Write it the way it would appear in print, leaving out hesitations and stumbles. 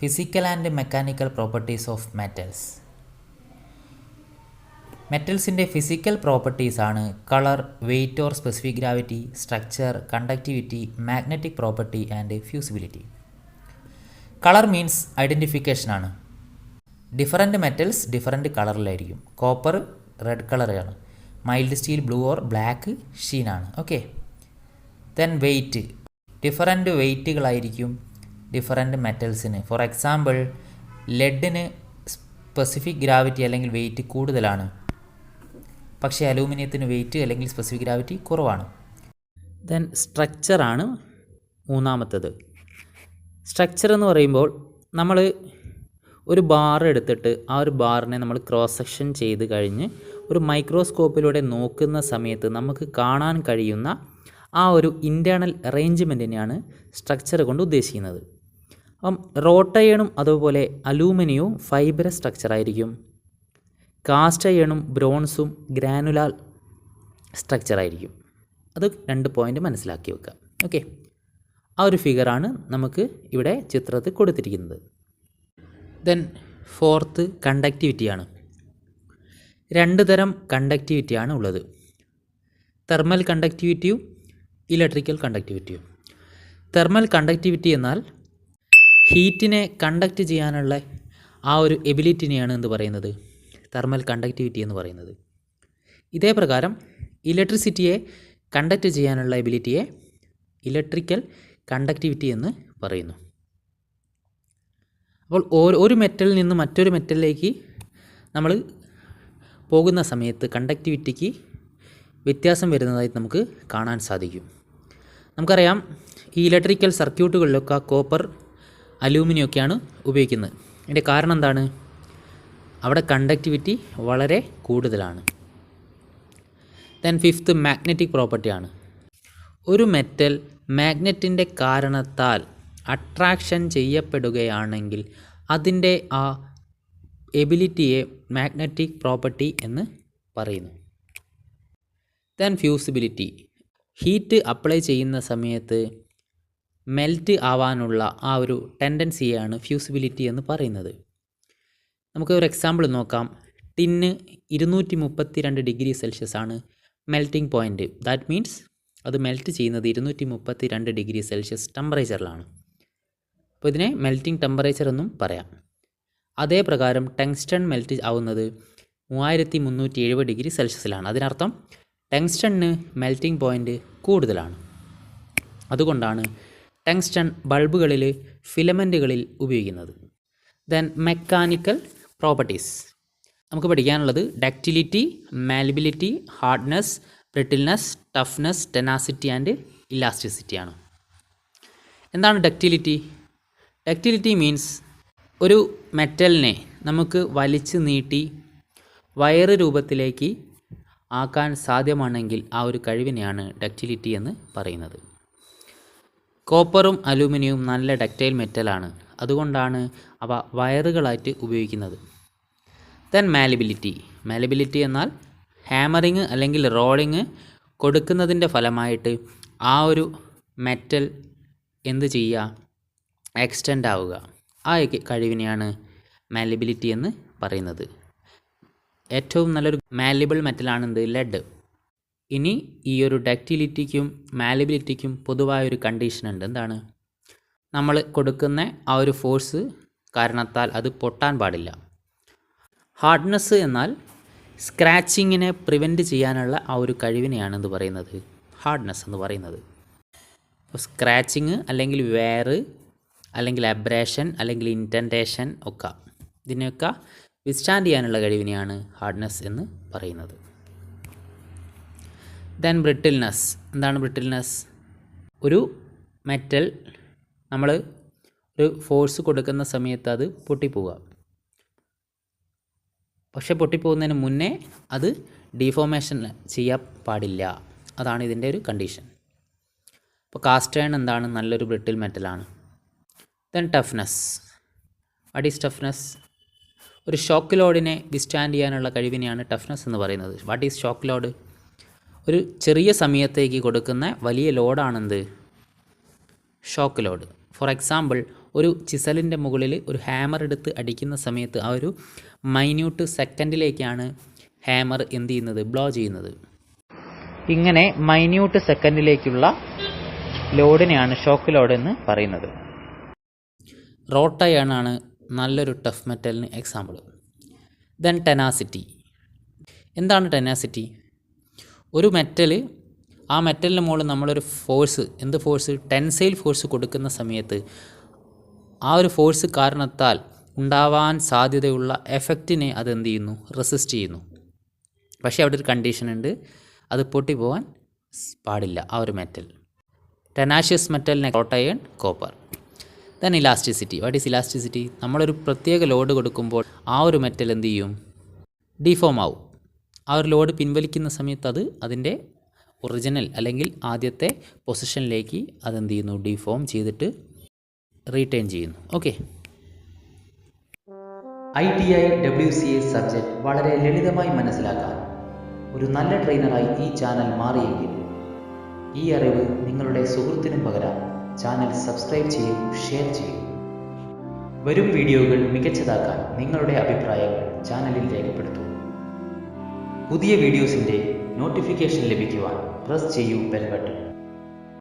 Physical and mechanical properties of metals. മെറ്റൽസിൻ്റെ physical properties ആണ് colour, weight or specific gravity, structure, conductivity, magnetic property and fusibility. Colour means identification ആണ്. Different metals different കളറിലായിരിക്കും. Copper red കളറാണ്, mild steel blue or black ഷീനാണ്. Okay. Then weight, different വെയ്റ്റുകളായിരിക്കും different മെറ്റൽസിന്. For example ലെഡിന് specific gravity അല്ലെങ്കിൽ weight കൂടുതലാണ്, പക്ഷേ അലൂമിനിയത്തിന് വെയ്റ്റ് അല്ലെങ്കിൽ സ്പെസിഫിക് ഗ്രാവിറ്റി കുറവാണ്. ദെൻ സ്ട്രക്ചറാണ് മൂന്നാമത്തത്. സ്ട്രക്ചർ എന്ന് പറയുമ്പോൾ നമ്മൾ ഒരു ബാർ എടുത്തിട്ട് ആ ഒരു ബാറിനെ നമ്മൾ ക്രോസ് സെക്ഷൻ ചെയ്ത് കഴിഞ്ഞ് ഒരു മൈക്രോസ്കോപ്പിലൂടെ നോക്കുന്ന സമയത്ത് നമുക്ക് കാണാൻ കഴിയുന്ന ആ ഒരു ഇൻറ്റേർണൽ അറേഞ്ച്മെൻറ്റിനെയാണ് സ്ട്രക്ചർ കൊണ്ട് ഉദ്ദേശിക്കുന്നത്. അപ്പം റോട്ട് അയണും അതുപോലെ അലൂമിനിയവും ഫൈബറസ് സ്ട്രക്ചറായിരിക്കും. കാസ്റ്റ് അയണും ബ്രോൺസും ഗ്രാനുലാർ സ്ട്രക്ചറായിരിക്കും. അത് 2 പോയിൻ്റ് മനസ്സിലാക്കി വെക്കുക. ഓക്കെ. ആ ഒരു ഫിഗറാണ് നമുക്ക് ഇവിടെ ചിത്രത്തിൽ കൊടുത്തിരിക്കുന്നത്. Then fourth കണ്ടക്ടിവിറ്റിയാണ്. 2 തരം കണ്ടക്ടിവിറ്റിയാണ് ഉള്ളത്. തെർമൽ കണ്ടക്ടിവിറ്റിയും ഇലക്ട്രിക്കൽ കണ്ടക്ടിവിറ്റിയും. തെർമൽ കണ്ടക്ടിവിറ്റി എന്നാൽ ഹീറ്റിനെ കണ്ടക്റ്റ് ചെയ്യാനുള്ള ആ ഒരു എബിലിറ്റിനെയാണ് എന്ത് പറയുന്നത്, തെർമൽ കണ്ടക്ടിവിറ്റി എന്ന് പറയുന്നത്. ഇതേ പ്രകാരം ഇലക്ട്രിസിറ്റിയെ കണ്ടക്റ്റ് ചെയ്യാനുള്ള എബിലിറ്റിയെ ഇലക്ട്രിക്കൽ കണ്ടക്ടിവിറ്റി എന്ന് പറയുന്നു. അപ്പോൾ ഒരു മെറ്റലിൽ നിന്ന് മറ്റൊരു മെറ്റലിലേക്ക് നമ്മൾ പോകുന്ന സമയത്ത് കണ്ടക്ടിവിറ്റിക്ക് വ്യത്യാസം വരുന്നതായി നമുക്ക് കാണാൻ സാധിക്കും. നമുക്കറിയാം, ഈ ഇലക്ട്രിക്കൽ സർക്യൂട്ടുകളിലൊക്കെ കോപ്പർ, അലൂമിനിയം ഒക്കെയാണ് ഉപയോഗിക്കുന്നത്. ഇതിൻ്റെ കാരണം എന്താണ്? അവിടെ കണ്ടക്ടിവിറ്റി വളരെ കൂടുതലാണ്. ദെൻ ഫിഫ്ത്ത് മാഗ്നറ്റിക് പ്രോപ്പർട്ടിയാണ്. ഒരു മെറ്റൽ മാഗ്നറ്റിൻ്റെ കാരണത്താൽ അട്രാക്ഷൻ ചെയ്യപ്പെടുകയാണെങ്കിൽ അതിൻ്റെ ആ എബിലിറ്റിയെ മാഗ്നറ്റിക് പ്രോപ്പർട്ടി എന്ന് പറയുന്നു. ദെൻ ഫ്യൂസിബിലിറ്റി, ഹീറ്റ് അപ്ലൈ ചെയ്യുന്ന സമയത്ത് മെൽറ്റ് ആവാനുള്ള ആ ഒരു ടെൻഡൻസിയാണ് ഫ്യൂസിബിലിറ്റി എന്ന് പറയുന്നത്. നമുക്ക് ഒരു എക്സാമ്പിൾ നോക്കാം. ടിന്ന് 232 ഡിഗ്രി സെൽഷ്യസ് ആണ് മെൽറ്റിംഗ് പോയിൻറ്റ്. ദാറ്റ് മീൻസ് അത് മെൽറ്റ് ചെയ്യുന്നത് 232 ഡിഗ്രി സെൽഷ്യസ് ടെമ്പറേച്ചറിലാണ്. അപ്പോൾ ഇതിനെ മെൽറ്റിംഗ് ടെമ്പറേച്ചർ എന്നും പറയാം. അതേ പ്രകാരം ടങ്സ്റ്റൺ മെൽറ്റ് ആവുന്നത് 3370 ഡിഗ്രി സെൽഷ്യസിലാണ്. അതിനർത്ഥം ടങ്സ്റ്റണിന് മെൽറ്റിംഗ് പോയിൻറ്റ് കൂടുതലാണ്. അതുകൊണ്ടാണ് ടങ്സ്റ്റൺ ബൾബുകളിൽ, ഫിലമെൻറ്റുകളിൽ ഉപയോഗിക്കുന്നത്. ദെൻ മെക്കാനിക്കൽ പ്രോപ്പർട്ടീസ് നമുക്ക് പഠിക്കാനുള്ളത് ductility, malleability, hardness, brittleness, toughness, tenacity and ഇലാസ്റ്റിസിറ്റിയാണ്. എന്താണ് ഡക്റ്റിലിറ്റി? ഡക്റ്റിലിറ്റി മീൻസ് ഒരു മെറ്റലിനെ നമുക്ക് വലിച്ചു നീട്ടി വയറ് രൂപത്തിലേക്ക് ആക്കാൻ സാധ്യമാണെങ്കിൽ ആ ഒരു കഴിവിനെയാണ് ഡക്റ്റിലിറ്റി എന്ന് പറയുന്നത്. കോപ്പറും അലൂമിനിയവും നല്ല ഡക്റ്റൈൽ മെറ്റലാണ്. അതുകൊണ്ടാണ് അവ വയറുകളായിട്ട് ഉപയോഗിക്കുന്നത്. ദെൻ മാലിബിലിറ്റി എന്നാൽ ഹാമറിങ് അല്ലെങ്കിൽ റോളിങ് കൊടുക്കുന്നതിൻ്റെ ഫലമായിട്ട് ആ ഒരു മെറ്റൽ എന്ത് ചെയ്യുക, എക്സ്റ്റെൻഡ് ആവുക. ആ കഴിവിനെയാണ് മാലിബിലിറ്റി എന്ന് പറയുന്നത്. ഏറ്റവും നല്ലൊരു മാലിബിൾ മെറ്റലാണെന്ത്, ലെഡ്. ഇനി ഈ ഒരു ഡക്റ്റിലിറ്റിക്കും മാലിബിലിറ്റിക്കും പൊതുവായൊരു കണ്ടീഷൻ ഉണ്ട്. എന്താണ്? നമ്മൾ കൊടുക്കുന്ന ആ ഒരു ഫോഴ്സ് കാരണത്താൽ അത് പൊട്ടാൻ പാടില്ല. ഹാർഡ്നെസ് എന്നാൽ സ്ക്രാച്ചിങ്ങിനെ പ്രിവെൻറ്റ് ചെയ്യാനുള്ള ആ ഒരു കഴിവിനെയാണ് എന്ത് പറയുന്നത്, ഹാർഡ്നെസ് എന്ന് പറയുന്നത്. സ്ക്രാച്ചിങ് അല്ലെങ്കിൽ വെയർ അല്ലെങ്കിൽ അബ്രേഷൻ അല്ലെങ്കിൽ ഇൻറ്റൻറ്റേഷൻ ഒക്കെ, ഇതിനെയൊക്കെ വിസ്റ്റാൻഡ് ചെയ്യാനുള്ള കഴിവിനെയാണ് ഹാർഡ്നെസ് എന്ന് പറയുന്നത്. Then brittleness. എന്താണ് ബ്രിട്ടിൽനെസ്? ഒരു മെറ്റൽ നമ്മൾ ഒരു ഫോഴ്സ് കൊടുക്കുന്ന സമയത്ത് അത് പൊട്ടിപ്പോവുക. പക്ഷെ പൊട്ടിപ്പോകുന്നതിന് മുന്നേ അത് ഡീഫോർമേഷൻ ചെയ്യാൻ പാടില്ല. അതാണ് ഇതിൻ്റെ ഒരു കണ്ടീഷൻ. അപ്പോൾ കാസ്റ്റ് അയൺ എന്താണ്, നല്ലൊരു ബ്രിട്ടിൽ മെറ്റലാണ്. Then toughness. What is toughness? ഒരു ഷോക്ക് ലോഡിനെ വിസ്റ്റാൻഡ് ചെയ്യാനുള്ള കഴിവിനെയാണ് ടഫ്നെസ് എന്ന് പറയുന്നത്. What is shock load? ഒരു ചെറിയ സമയത്തേക്ക് കൊടുക്കുന്ന വലിയ ലോഡാണെന്ത്, ഷോക്ക് ലോഡ്. ഫോർ എക്സാമ്പിൾ ഒരു ചിസലിൻ്റെ മുകളിൽ ഒരു ഹാമർ എടുത്ത് അടിക്കുന്ന സമയത്ത് ആ ഒരു മൈന്യൂട്ട് സെക്കൻഡിലേക്കാണ് ഹാമർ എന്ത് ചെയ്യുന്നത്, ബ്ലോ ചെയ്യുന്നത്. ഇങ്ങനെ മൈന്യൂട്ട് സെക്കൻഡിലേക്കുള്ള ലോഡിനെയാണ് ഷോക്ക് ലോഡ് എന്ന് പറയുന്നത്. റോട്ട് അയൺ ആണ് നല്ലൊരു ടഫ് മെറ്റലിന് എക്സാമ്പിൾ. Then tenacity. എന്താണ് ടെനാസിറ്റി? ഒരു മെറ്റൽ, ആ മെറ്റലിന് മുകളിൽ നമ്മളൊരു ഫോഴ്സ്, എന്ത് ഫോഴ്സ്, ടെൻസൈൽ ഫോഴ്സ് കൊടുക്കുന്ന സമയത്ത് ആ ഒരു ഫോഴ്സ് കാരണത്താൽ ഉണ്ടാവാൻ സാധ്യതയുള്ള എഫക്റ്റിനെ അത് എന്ത് ചെയ്യുന്നു, റെസിസ്റ്റ് ചെയ്യുന്നു. പക്ഷേ അവിടെ ഒരു കണ്ടീഷൻ ഉണ്ട്, അത് പൊട്ടിപ്പോവാൻ പാടില്ല ആ ഒരു മെറ്റൽ. ടെനാഷ്യസ് മെറ്റലിനെ wrought iron, copper. Then elasticity. What is elasticity? നമ്മളൊരു പ്രത്യേക ലോഡ് കൊടുക്കുമ്പോൾ ആ ഒരു മെറ്റൽ എന്ത് ചെയ്യും, ഡീഫോം ആവും. ആ ഒരു ലോഡ് പിൻവലിക്കുന്ന സമയത്ത് അത് അതിൻ്റെ ഒറിജിനൽ അല്ലെങ്കിൽ ആദ്യത്തെ പൊസിഷനിലേക്ക് അതെന്ത് ചെയ്യുന്നു, ഡീഫോം ചെയ്തിട്ട് റീറ്റെയിൻ ചെയ്യുന്നു. ഓക്കെ. ITI WCA സബ്ജക്റ്റ് വളരെ ലളിതമായി മനസ്സിലാക്കാൻ ഒരു നല്ല ട്രെയിനറായി ഈ ചാനൽ മാറിയെങ്കിൽ ഈ അറിവ് നിങ്ങളുടെ സുഹൃത്തിനും പകരാൻ ചാനൽ സബ്സ്ക്രൈബ് ചെയ്യും, ഷെയർ ചെയ്യും. വരും വീഡിയോകൾ മികച്ചതാക്കാൻ നിങ്ങളുടെ അഭിപ്രായങ്ങൾ ചാനലിൽ രേഖപ്പെടുത്തൂ. പുതിയ വീഡിയോസിൻ്റെ നോട്ടിഫിക്കേഷൻ ലഭിക്കുവാൻ പ്രസ് ചെയ്യൂ ബെൽ ബട്ടൺ.